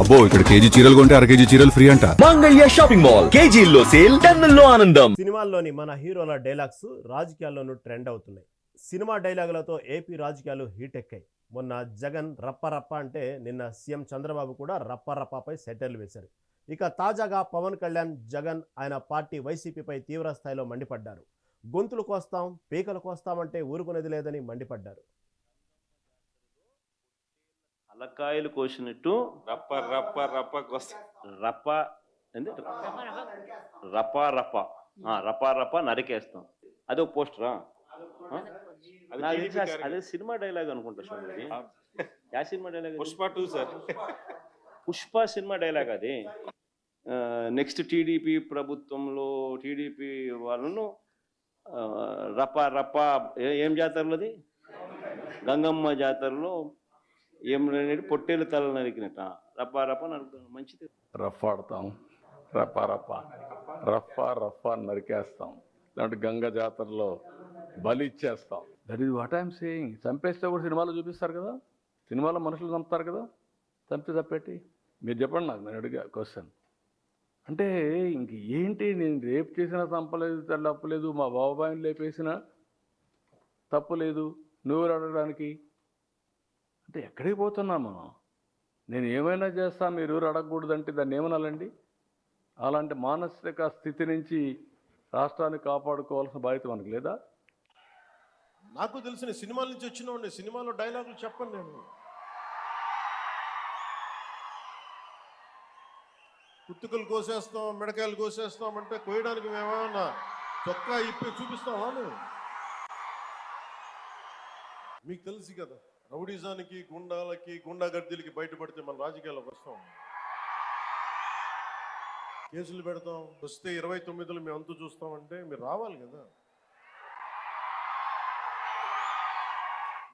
అబ్బో ఇక్కడ కేజీ చీరలు కొంటే అర కేజీ చీరలు ఫ్రీ అంట. మంగళ్య షాపింగ్ మాల్, కేజీల్లో సేల్, టన్నుల్లో ఆనందం. సినిమాల్లోని మన హీరోల డైలాగ్స్ రాజకీయాల్లోనూ ట్రెండ్ అవుతున్నాయి. సినిమా డైలాగులతో ఏపీ రాజకీయాలు హీట్ ఎక్కాయి. మొన్న జగన్ రప్ప రప్ప అంటే నిన్న సీఎం చంద్రబాబు కూడా రప్ప రప్పపై సెటర్లు వేశారు. ఇక తాజాగా పవన్ కళ్యాణ్, జగన్ ఆయన పార్టీ వైసీపీపై తీవ్ర స్థాయిలో మండిపడ్డారు. గొంతులు కోస్తాం, పీకలు కోస్తామంటే ఊరుకునేది లేదని మండిపడ్డారు. అలకాయలు కోసినట్టు రప్ప రప్ప రప్ప కోస్తా రప్ప ఏంది రప్ప రప్ప రప్ప రప్ప నరికేస్తాం. అదే పోస్టరా? అదే సినిమా డైలాగ్ అనుకుంటా స్వామి. యా cinema dialogue? Pushpa 2 sir. Pushpa cinema dialogue అది. నెక్స్ట్ టీడీపీ ప్రభుత్వంలో టీడీపీ వాళ్ళను రప్ప రప్ప ఏం జాతరలోది? గంగమ్మ జాతరలో ఏం పొట్టేలు తల నరికినట్ట రప్ప రప్ప నరుకుతాం. మంచిది. రఫ్ ఆడతాం, రప్ప రప్ప రఫ రఫ నరికేస్తాం. ఇలాంటి గంగ జాతరలో బలి ఇచ్చేస్తాం. That is what I'm saying. చంపేస్తే కూడా సినిమాలో చూపిస్తారు కదా, సినిమాలో మనుషులు చంపుతారు కదా, చంపితే తప్పేటి? మీరు చెప్పండి నాకు, నేను అడిగా క్వశ్చన్. అంటే ఇంక ఏంటి, నేను రేపు చేసినా చంపలేదు, తప్పలేదు, మా బాబాయిని లేపేసినా తప్పులేదు, నువ్వు అడగడానికి అంటే ఎక్కడికి పోతున్నాం మనం? నేను ఏమైనా చేస్తా, మీరు ఎవరు అడగకూడదంటే దాన్ని ఏమనాలండి? అలాంటి మానసిక స్థితి నుంచి రాష్ట్రాన్ని కాపాడుకోవాల్సిన బాధ్యత మనకు లేదా? నాకు తెలిసిన సినిమాల నుంచి వచ్చిన సినిమాలో డైలాగులు చెప్పండి. నేను కుత్తుకలు కోసేస్తాం, మిడకాయలు కోసేస్తాం అంటే కోయడానికి మేమేమన్నా చొక్కా ఇప్పి చూపిస్తామా? మీకు తెలుసు కదా, రౌడీజానికి, గుండాలకి, గుండాగర్దీలకి బయటపడితే మన రాజకీయాల్లోకి వస్తాం, కేసులు పెడతాం. వస్తే 29లో మేము అంతు చూస్తామంటే మీరు రావాలి కదా.